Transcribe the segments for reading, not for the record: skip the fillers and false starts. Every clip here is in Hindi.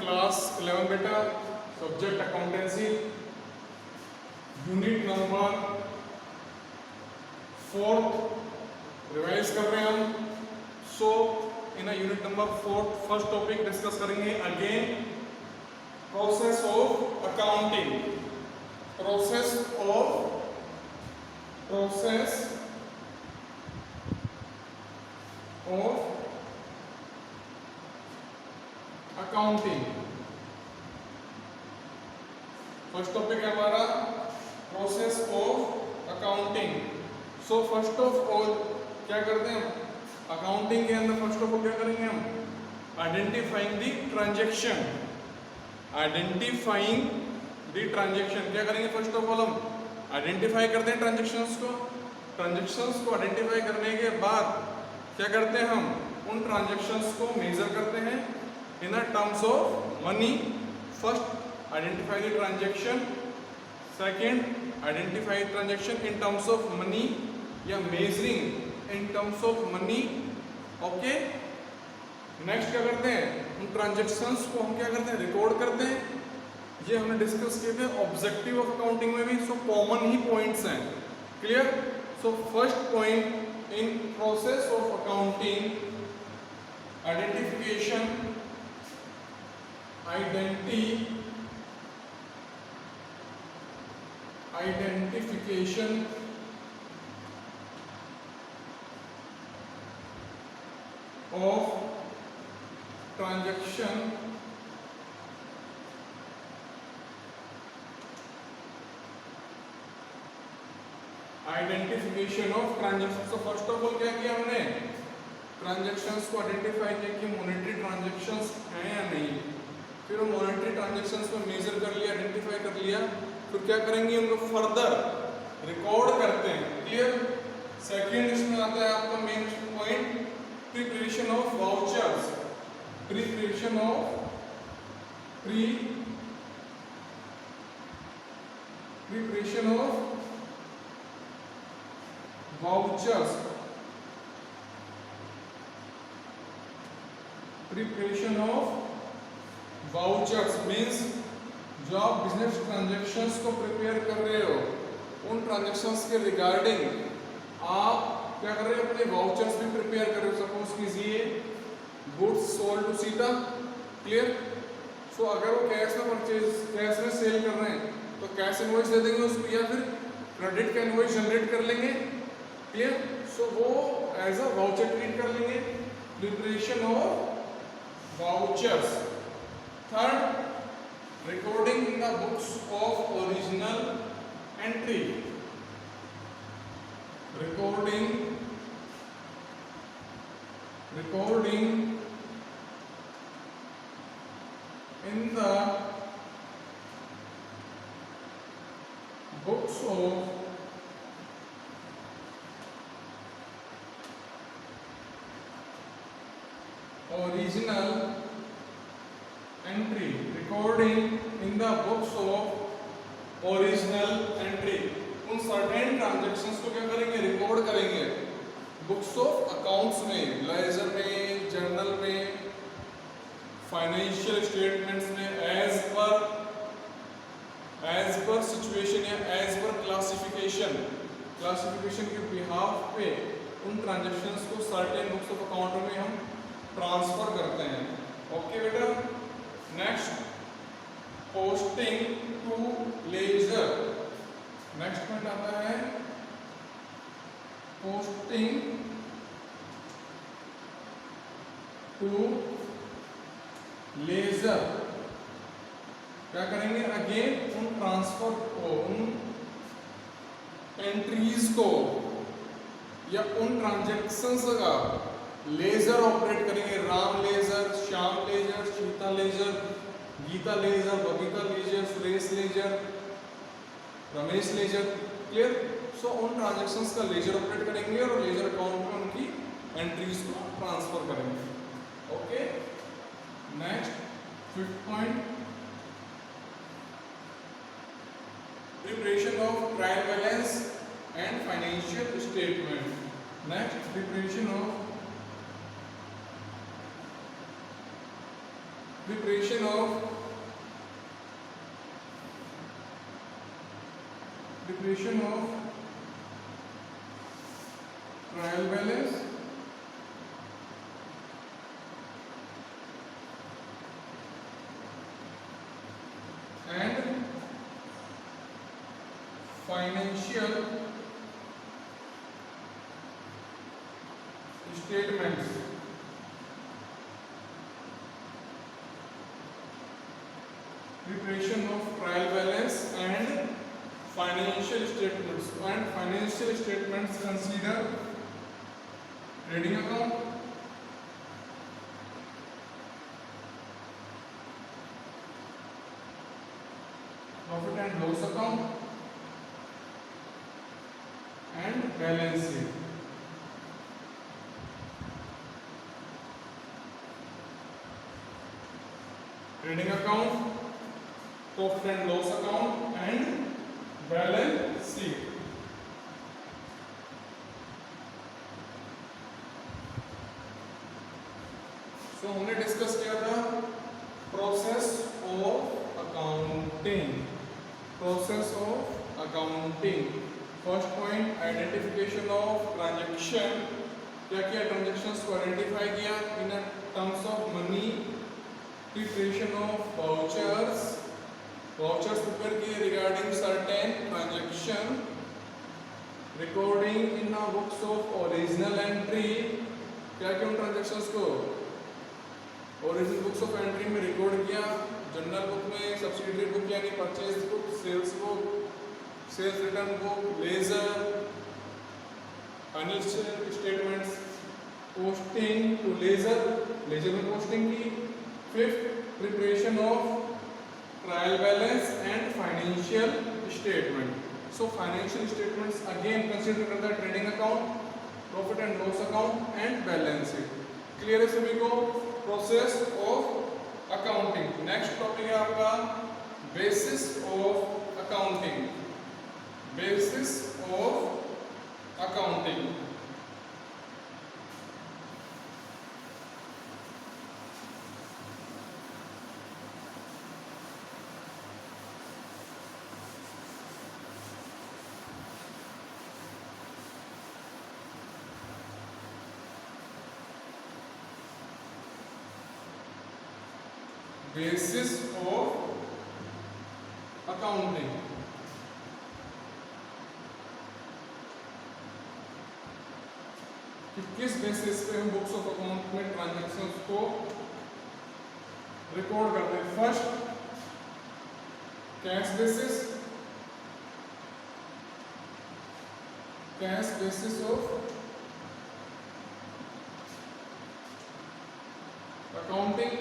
क्लास 11 बेटा, subject accountancy, unit number 4 revise कर रहे हैं हम। So in unit number 4 first topic discuss करेंगे again process of accounting. Process of accounting first topic है हमारा process of accounting. So first of all क्या करते हैं हम अकाउंटिंग के अंदर? फर्स्ट ऑफ ऑल क्या करेंगे हम? Identifying the transaction. Identifying the transaction क्या करेंगे? फर्स्ट ऑफ ऑल हम आइडेंटिफाई करते हैं ट्रांजैक्शंस को। ट्रांजैक्शंस को आइडेंटिफाई करने के बाद क्या करते हैं? हम उन ट्रांजैक्शंस को मेजर करते हैं in terms of money. First identify the transaction, second identify transaction in terms of money या measuring in terms of money. Okay, next क्या करते हैं? उन ट्रांजैक्शंस को हम क्या करते हैं? रिकॉर्ड करते हैं। ये हमने डिस्कस किए थे ऑब्जेक्टिव ऑफ अकाउंटिंग में भी। सो कॉमन ही पॉइंट्स हैं, clear? So first point in process of accounting identification of transaction identification of transaction. तो फर्स्ट ऑफ ऑल क्या किया हमने? ट्रांजैक्शंस को आइडेंटिफाई किया कि मॉनेटरी ट्रांजैक्शंस हैं या नहीं। फिर वो मॉनेटरी ट्रांजैक्शंस को मेजर कर लिया, आइडेंटिफाई कर लिया। तो क्या करेंगे? उनको फर्दर रिकॉर्ड करते हैं, क्लियर? सेकंड इसमें आता है आपका main point preparation of vouchers. Preparation of vouchers. Preparation of vouchers means जो आप बिजनेस ट्रांजैक्शंस को प्रिपेयर कर रहे हो उन ट्रांजैक्शंस के रिगार्डिंग आप क्या कर रहे हो? अपने वाउचर्स भी प्रिपेयर कर रहे हो। सपोज कीजिए goods sold to Sita, clear? So अगर वो कैश में सेल कर रहे हैं तो कैश इनवॉइस दे देंगे उसको, या फिर क्रेडिट का इनवॉइस जनरेट कर लेंगे, क्लियर? सो वो एज अ वाउचर ट्रीट कर लेंगे। Preparation of vouchers. Third, recording in the books of original entry. recording in the books of original entry। recording in the books of original entry। उन सर्टेन ट्रांजैक्शंस को क्या करेंगे? रिकॉर्ड करेंगे बुक्स ऑफ अकाउंट्स में, लेजर में, जर्नल में, फाइनेंशियल स्टेटमेंट्स में, एज पर सिचुएशन या एज पर क्लासिफिकेशन के बिहाफ पे उन ट्रांजैक्शंस को सर्टेन बुक्स ऑफ अकाउंट में हम ट्रांसफर करते हैं। ओके बेटा, next posting to ledger. Next point आता है पोस्टिंग टू लेजर। क्या करेंगे? अगेन उन ट्रांसफर को, उन एंट्रीज को या उन ट्रांजैक्शंस का लेजर ऑपरेट करेंगे। Ram ledger, Shyam ledger, Sita ledger, Gita ledger, Babita ledger, Suresh ledger, Ramesh ledger, clear? So उन ट्रांजैक्शंस का लेजर ऑपरेट करेंगे और लेजर अकाउंट में उनकी एंट्रीज को ट्रांसफर करेंगे। Okay, next fifth point, preparation of trial balance and financial statement. Next, preparation of preparation of trial balance and financial statements. Preparation of trial balance and financial statements. And financial statements consider trading account, profit and loss account, and balance sheet. Trading account, profit and loss account, and balance sheet. So हमने डिस्कस किया था process of accounting. Process of accounting. First point identification of transaction. क्या किया? ट्रांजैक्शंस को आइडेंटिफाई किया in terms of money. Preparation of vouchers. Vouchers prepare किए regarding certain transaction. Recording in books of original entry. क्या किया उन ट्रांजैक्शंस को? ओरिजिनल बुक्स ऑफ एंट्री में रिकॉर्ड किया. जनरल बुक में सब्सिडियरी बुक यानी purchase book, sales book, sales return book, ledger, financial statements, posting to ledger. Ledger में पोस्टिंग की. Fifth, preparation of trial balance and financial statement. So financial statements again consider करता है trading account, profit and loss account and balance sheet. Clear है सभी को? Process of accounting. Next topic है आपका basis of accounting. Basis of accounting. Basis of accounting. कि किस बेसिस पे हम बुक्स ऑफ अकाउंट में ट्रांजैक्शंस को रिकॉर्ड करते हैं. First, cash basis. Cash basis of accounting.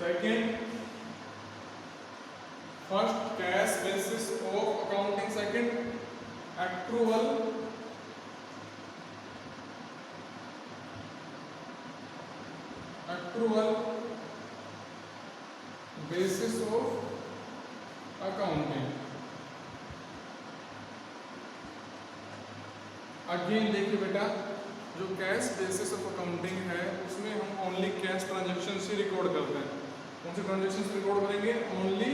Second, first cash basis of accounting. Second, accrual. Accrual basis of accounting. Again देखिए बेटा, जो कैश बेसिस ऑफ अकाउंटिंग है उसमें हम ओनली कैश ट्रांजैक्शन ही रिकॉर्ड करते हैं. कौन से ट्रांजैक्शंस रिकॉर्ड करेंगे? Only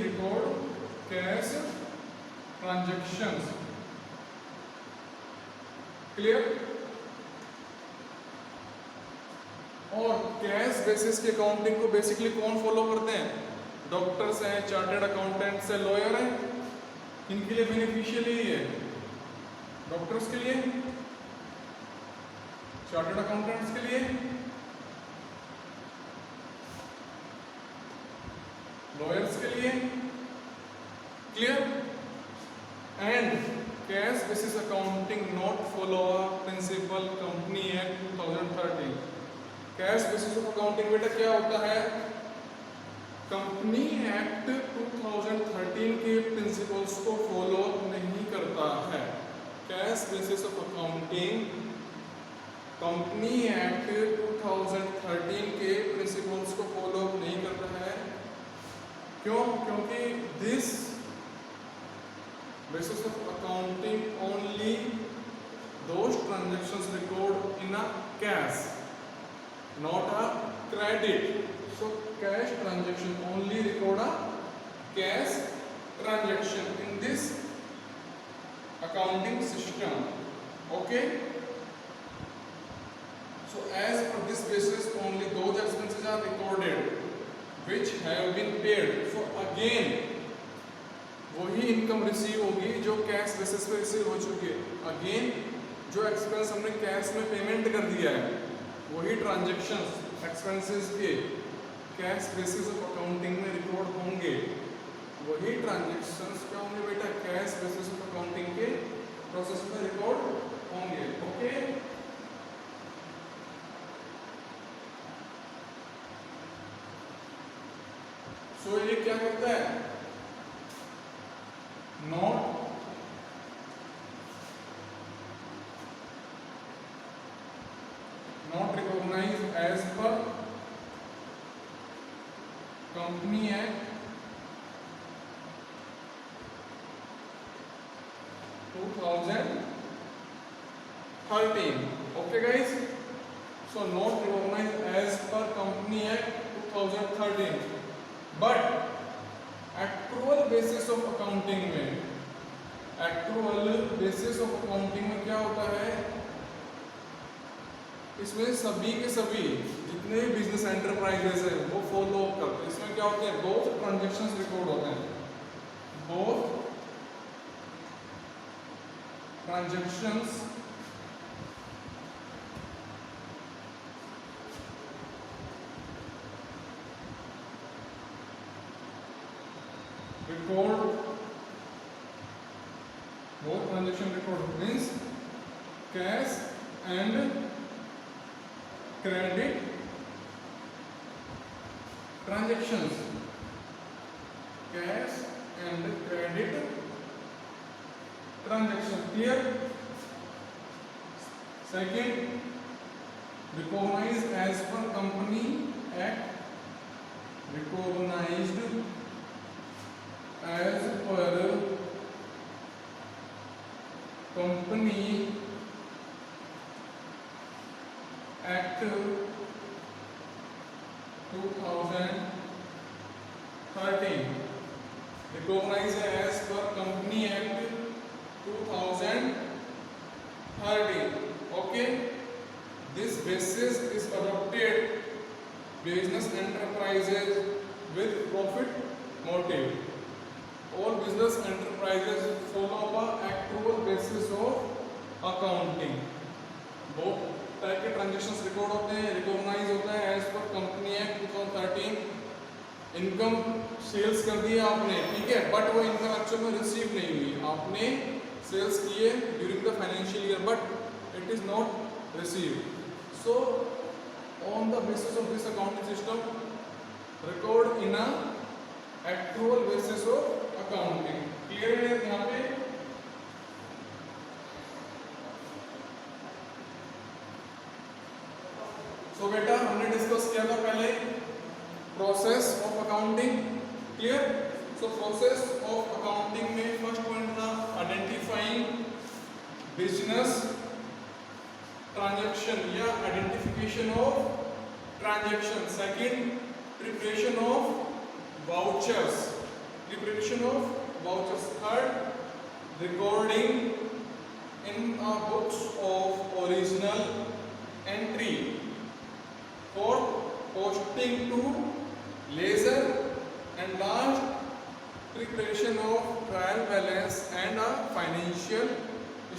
record cash transactions. Clear? और कैश बेसिस की अकाउंटिंग को बेसिकली कौन फॉलो करते हैं? डॉक्टर्स हैं, चार्टर्ड अकाउंटेंट्स हैं, लॉयर हैं. इनके लिए बेनिफिशियल ही है. डॉक्टर्स के लिए, चार्टर्ड अकाउंटेंट्स के लिए, लॉयर्स के लिए. Clear? And cash basis accounting not follow principle company act 2013. Cash basis of accounting बेटा क्या होता है? कंपनी एक्ट 2013 के प्रिंसिपल्स को फॉलो नहीं करता है. Cash basis of accounting company act 2013 के प्रिंसिपल्स को फॉलो नहीं करता है. क्यों? क्योंकि this basis of accounting only transactions record in a cash, not a credit. So cash transaction only record a cash transaction in this accounting system. Okay, so as per this basis only those expenses are recorded which have been paid. So again वही इनकम रिसीव होगी जो कैश बेसिस पे रिसीव हो चुकी है. अगेन जो एक्सपेंस हमने कैश में पेमेंट कर दिया है वही ट्रांजैक्शंस एक्सपेंसेस के कैश बेसिस ऑफ अकाउंटिंग में रिकॉर्ड होंगे. वही ट्रांजैक्शंस क्या होंगे बेटा, कैश बेसिस ऑफ अकाउंटिंग के प्रोसेस में रिकॉर्ड होंगे. ओके, सो ये क्या करता है, not recognized as per Company Act 2013. Okay guys, so not recognized as per Company Act 2013, but actual basis of accounting में, एक्चुअल बेसिस ऑफ अकाउंटिंग में क्या होता है, इसमें सभी के सभी जितने भी बिजनेस एंटरप्राइजेस है वो फॉलो अप करते हैं. इसमें क्या होते हैं, बोथ ट्रांजैक्शंस रिकॉर्ड होते हैं, both transactions record, both transaction record means cash and credit transactions, cash and credit transaction. Clear? Second, recognized as per Company Act, recognized as per Company Act 2013, recognized as per Company Act 2013. Okay, this basis is adopted business enterprises with profit motive. All business enterprises follow the accrual basis of accounting. बहुत टाइप के ट्रांजैक्शंस रिकॉर्ड होते हैं, रिकॉग्नाइज होता है as per company act 2013. Income sales कर दिया आपने, ठीक है, बट वो इनकम एक्चुअल में रिसीव नहीं हुई. आपने सेल्स किए during the financial year but it is not receive. So on the basis of this accounting system record in a actual basis of accounting. Clear है यहाँ पे? सो बेटा हमने डिस्कस किया था पहले process of accounting. Clear? So process of accounting में फर्स्ट पॉइंट था आइडेंटिफाइंग बिजनेस ट्रांजैक्शन या identification of transaction. Second, preparation of vouchers, preparation of vouchers. Third, recording in a books of original entry. Fourth, posting to ledger. And last, preparation of trial balance and a financial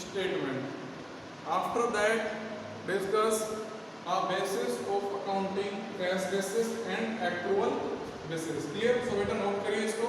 statement. After that, discuss a basis of accounting, cash basis and accrual basis. Clear? So बेटा नोट करिए इसको.